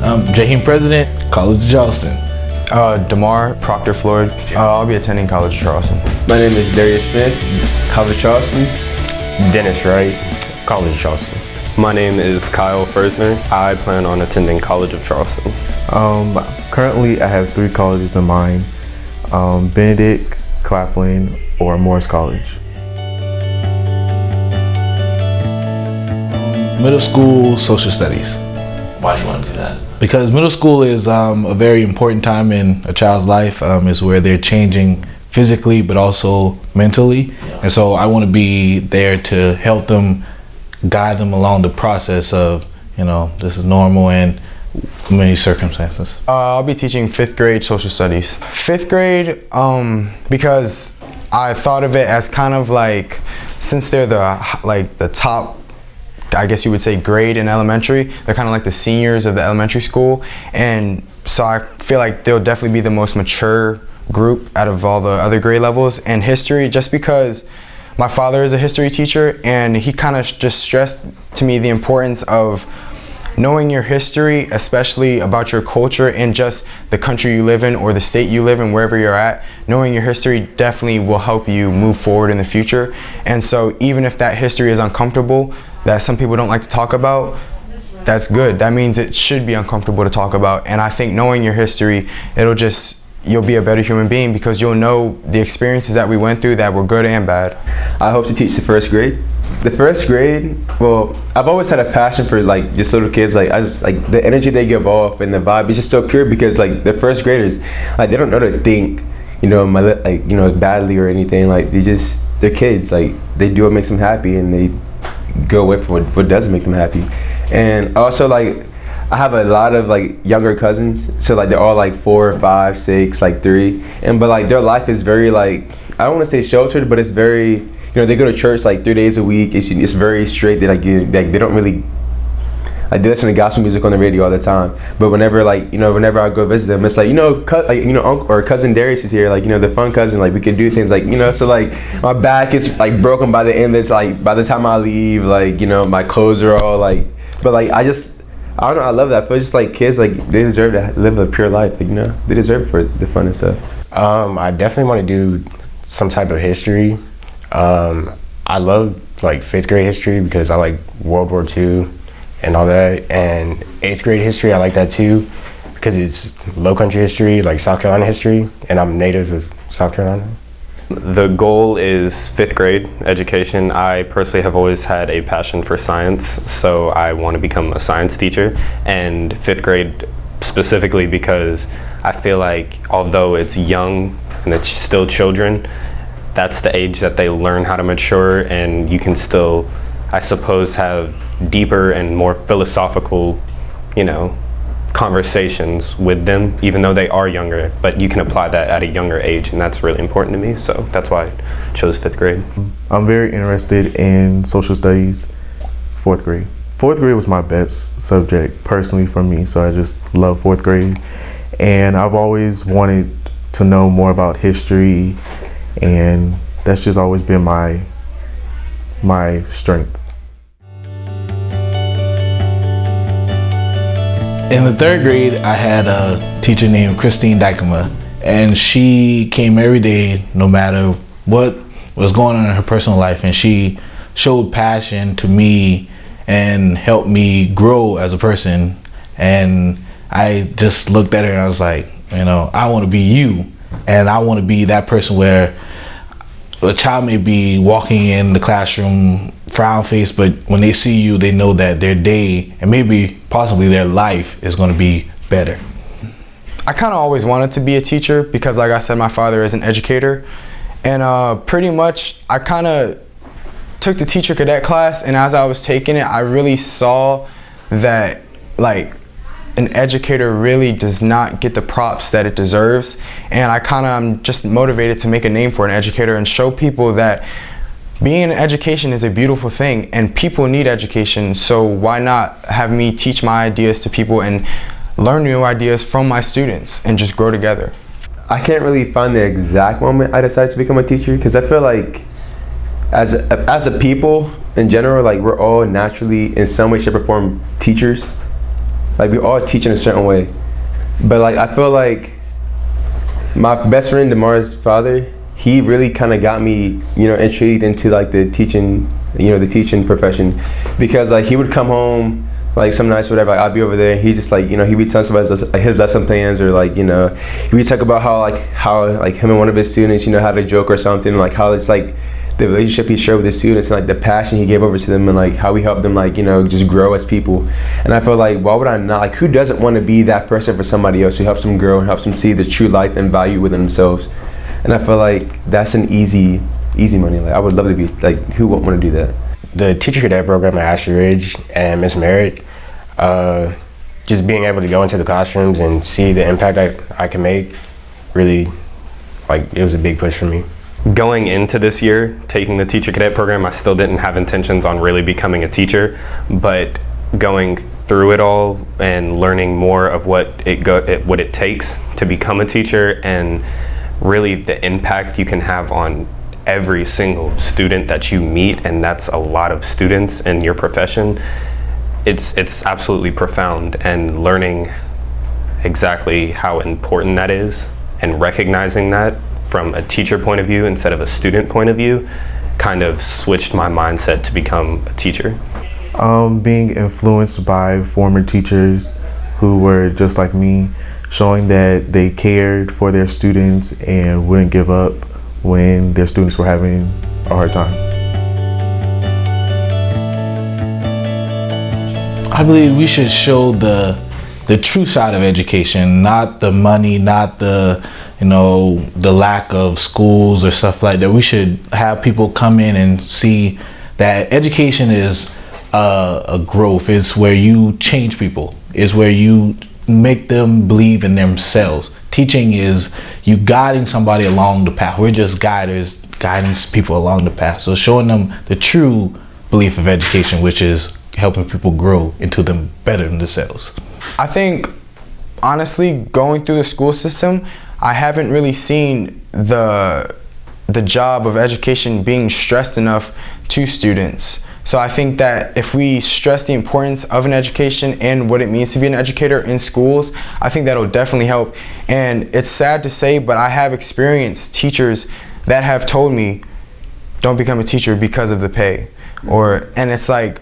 Jaheim President, College of Charleston. DeMar Proctor Floyd. I'll be attending College of Charleston. My name is Darius Smith, College of Charleston. Dennis Wright, College of Charleston. My name is Kyle Fersner. I plan on attending College of Charleston. Currently, I have 3 colleges in mind: Benedict, Claflin, or Morris College. Middle school social studies. Why do you want to do that? Because middle school is a very important time in a child's life. Is where they're changing physically, but also mentally. And so I want to be there to help them, guide them along the process of, this is normal in many circumstances. I'll be teaching 5th grade social studies. 5th grade, because I thought of it as kind of like, since they're the top, I guess you would say, grade in elementary, they're kind of like the seniors of the elementary school. And so I feel like they'll definitely be the most mature group out of all the other grade levels. And history, just because my father is a history teacher, and he kind of just stressed to me the importance of knowing your history, especially about your culture and just the country you live in or the state you live in, wherever you're at. Knowing your history definitely will help you move forward in the future. And so even if that history is uncomfortable, that some people don't like to talk about, that's good. That means it should be uncomfortable to talk about. And I think knowing your history, you'll be a better human being because you'll know the experiences that we went through that were good and bad. I hope to teach the 1st grade. The 1st grade, well, I've always had a passion for just little kids. I just the energy they give off and the vibe is just so pure because the 1st graders, they don't know to think, badly or anything. They're kids. They do what makes them happy and they go away from what doesn't make them happy. And also I have a lot of younger cousins, so they're all 4, 5, 6, 3, and but their life is very I don't want to say sheltered, but it's very, they go to church 3 days a week. It's very straight. They don't really they listen to gospel music on the radio all the time. But whenever whenever I go visit them, it's uncle or cousin Darius is here, the fun cousin, we could do things so my back is broken by the end. It's by the time I leave, my clothes are all but I don't know, I love that. But it's just kids, they deserve to live a pure life, they deserve it for the fun and stuff. I definitely want to do some type of history. I love 5th grade history because I like World War II and all that, and 8th grade history, I like that too because it's low country history, South Carolina history, and I'm native of South Carolina. The goal is 5th grade education. I personally have always had a passion for science, so I want to become a science teacher, and 5th grade specifically because I feel like although it's young and it's still children, that's the age that they learn how to mature, and you can still, I suppose, have deeper and more philosophical, conversations with them, even though they are younger, but you can apply that at a younger age, and that's really important to me, so that's why I chose 5th grade. I'm very interested in social studies, 4th grade. 4th grade was my best subject personally for me, so I just love 4th grade. And I've always wanted to know more about history, and that's just always been my strength. In the 3rd grade, I had a teacher named Christine Dykema, and she came every day no matter what was going on in her personal life, and she showed passion to me and helped me grow as a person. And I just looked at her and I was like, I want to be you, and I want to be that person where a child may be walking in the classroom frown face, but when they see you, they know that their day and maybe possibly their life is going to be better. I kind of always wanted to be a teacher because, like I said, my father is an educator, and pretty much I kind of took the teacher cadet class, and as I was taking it, I really saw that an educator really does not get the props that it deserves, and I'm just motivated to make a name for an educator and show people that being in education is a beautiful thing and people need education. So why not have me teach my ideas to people and learn new ideas from my students and just grow together? I can't really find the exact moment I decided to become a teacher because I feel like as a people in general, we're all naturally in some way, shape, or form teachers. Like we all teach in a certain way. But like I feel like my best friend Damar's father, he really kind of got me, you know, intrigued into like the teaching, you know, the teaching profession, because like he would come home like some nights, whatever, like, I'd be over there. He just like, you know, he would tell us about his lesson plans, or like, you know, he would talk about how him and one of his students, you know, had a joke or something, like how it's like the relationship he shared with his students and like the passion he gave over to them, and like how he helped them, like, you know, just grow as people. And I feel like, why would I not, like, who doesn't want to be that person for somebody else who helps them grow and helps them see the true light and value within themselves? And I feel like that's an easy money. Like I would love to be, like, who wouldn't want to do that? The teacher cadet program at Ashley Ridge and Miss Merritt, just being able to go into the classrooms and see the impact I can make, really, like, it was a big push for me. Going into this year, taking the teacher cadet program, I still didn't have intentions on really becoming a teacher, but going through it all and learning more of what it takes to become a teacher, and really the impact you can have on every single student that you meet, and that's a lot of students in your profession. It's absolutely profound, and learning exactly how important that is and recognizing that from a teacher point of view instead of a student point of view kind of switched my mindset to become a teacher. Being influenced by former teachers who were just like me, showing that they cared for their students and wouldn't give up when their students were having a hard time. I believe we should show the true side of education, not the money, not the, you know, the lack of schools or stuff like that. We should have people come in and see that education is a growth. It's where you change people. It's where you make them believe in themselves. Teaching is you guiding somebody along the path. We're just guiders, guiding people along the path. So showing them the true belief of education, which is helping people grow into them better than themselves. I think, honestly, going through the school system, I haven't really seen the job of education being stressed enough to students. So I think that if we stress the importance of an education and what it means to be an educator in schools, I think that'll definitely help. And it's sad to say, but I have experienced teachers that have told me, don't become a teacher because of the pay. And it's like,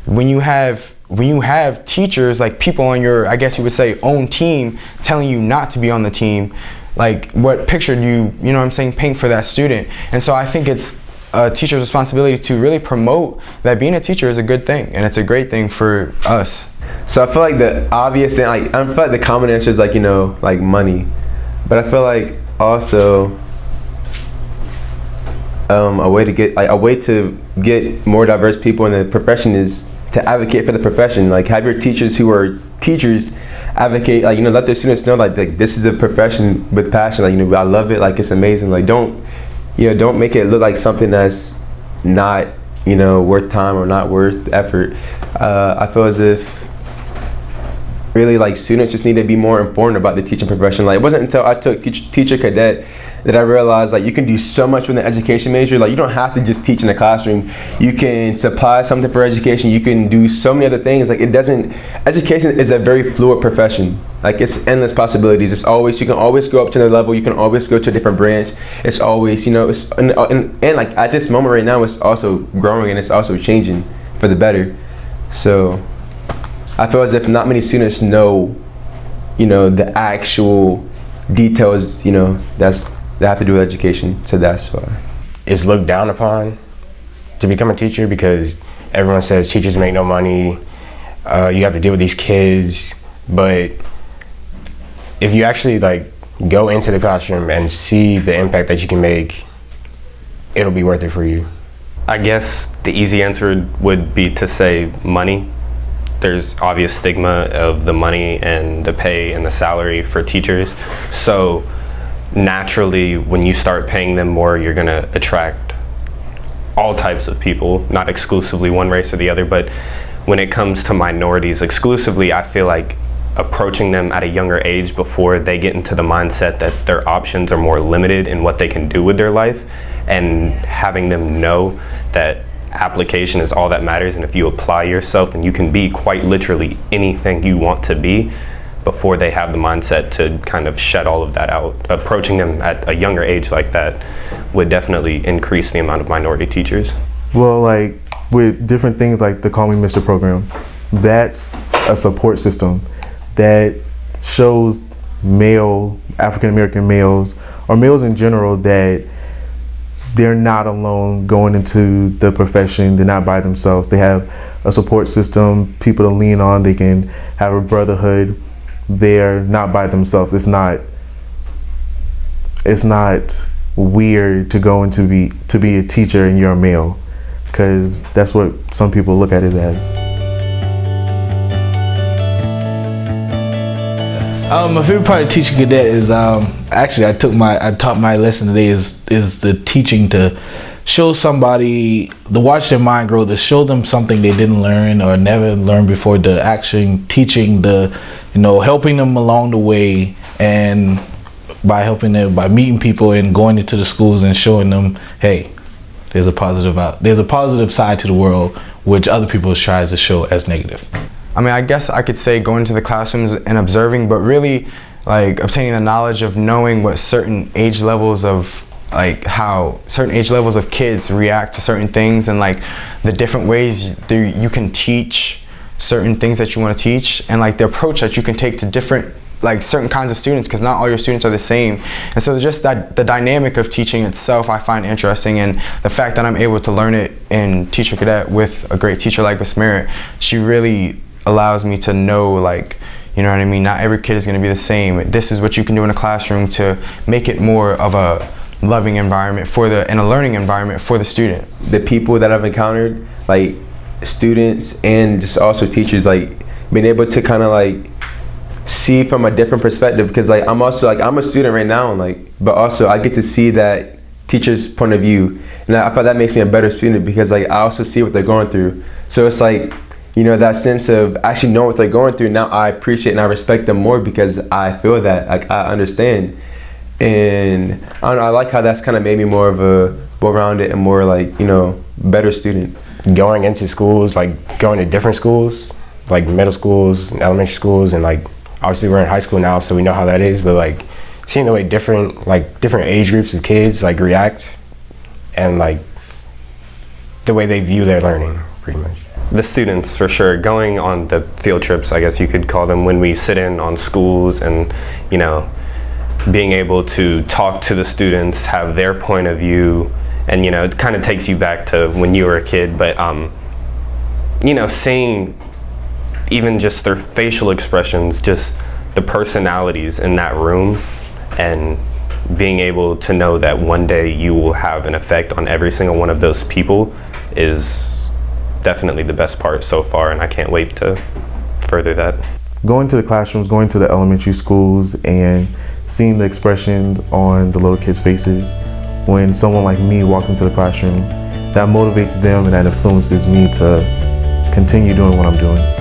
when you have teachers, like people on your, I guess you would say, own team telling you not to be on the team, like what picture do you know what I'm saying, paint for that student? And so I think it's a teacher's responsibility to really promote that being a teacher is a good thing, and it's a great thing for us. So I feel like the obvious and like I feel like the common answer is like, you know, like money, but I feel like also a way to get more diverse people in the profession is to advocate for the profession. Like have your teachers who are teachers advocate, like, you know, let their students know like this is a profession with passion, like, you know, I love it, like it's amazing. Like don't make it look like something that's not, you know, worth time or not worth effort. I feel as if really like students just need to be more informed about the teaching profession. Like it wasn't until I took teacher cadet that I realized like you can do so much with an education major. Like you don't have to just teach in the classroom. You can supply something for education. You can do so many other things. Like education is a very fluid profession. Like it's endless possibilities. You can always go up to another level. You can always go to a different branch. It's always, you know, and like at this moment right now, it's also growing and it's also changing for the better. So I feel as if not many students know, you know, the actual details, you know, that have to do with education. So that's why. It's looked down upon to become a teacher because everyone says teachers make no money, you have to deal with these kids. But if you actually like go into the classroom and see the impact that you can make, it'll be worth it for you. I guess the easy answer would be to say money. There's obvious stigma of the money and the pay and the salary for teachers. So naturally, when you start paying them more, you're gonna attract all types of people, not exclusively one race or the other, but when it comes to minorities exclusively, I feel like approaching them at a younger age before they get into the mindset that their options are more limited in what they can do with their life, and having them know that application is all that matters, and if you apply yourself, then you can be quite literally anything you want to be before they have the mindset to kind of shut all of that out. Approaching them at a younger age like that would definitely increase the amount of minority teachers. Well, like with different things like the Call Me Mr. program, that's a support system that shows African American males, or males in general, that they're not alone going into the profession. They're not by themselves. They have a support system, people to lean on. They can have a brotherhood. They're not by themselves. It's not weird to go into to be a teacher and you're a male, because that's what some people look at it as. My favorite part of teaching cadet is actually I taught my lesson today is the teaching to show somebody, to watch their mind grow, to show them something they didn't learn or never learned before, the action, teaching, helping them along the way, and by helping them, by meeting people and going into the schools and showing them, hey, there's a positive side to the world, which other people try to show as negative. I mean, I guess I could say going to the classrooms and observing, but really like obtaining the knowledge of knowing what certain age levels of kids react to certain things, and like the different ways you can teach certain things that you want to teach, and like the approach that you can take to different, like certain kinds of students, because not all your students are the same. And so just that the dynamic of teaching itself I find interesting, and the fact that I'm able to learn it in Teacher Cadet with a great teacher like Miss Merritt, she really allows me to know, like, you know what I mean, not every kid is going to be the same. This is what you can do in a classroom to make it more of a loving environment and a learning environment for the student. The people that I've encountered, like students and just also teachers, like being able to kind of like see from a different perspective, because like I'm a student right now, like, but also I get to see that teacher's point of view, and I feel that makes me a better student, because like I also see what they're going through. So it's like, you know, that sense of actually knowing what they're going through, now I appreciate and I respect them more because I feel that, like, I understand. And I don't know, I like how that's kind of made me more of a well-rounded and more like, you know, better student. Going into schools, like going to different schools, like middle schools, elementary schools, and like obviously we're in high school now, so we know how that is, but like seeing the way different age groups of kids like react, and like the way they view their learning, pretty much. The students, for sure, going on the field trips, I guess you could call them, when we sit in on schools and, you know, being able to talk to the students, have their point of view, and, you know, it kind of takes you back to when you were a kid, but, you know, seeing even just their facial expressions, just the personalities in that room, and being able to know that one day you will have an effect on every single one of those people is definitely the best part so far, and I can't wait to further that. Going to the classrooms, going to the elementary schools, and seeing the expression on the little kids' faces when someone like me walked into the classroom, that motivates them and that influences me to continue doing what I'm doing.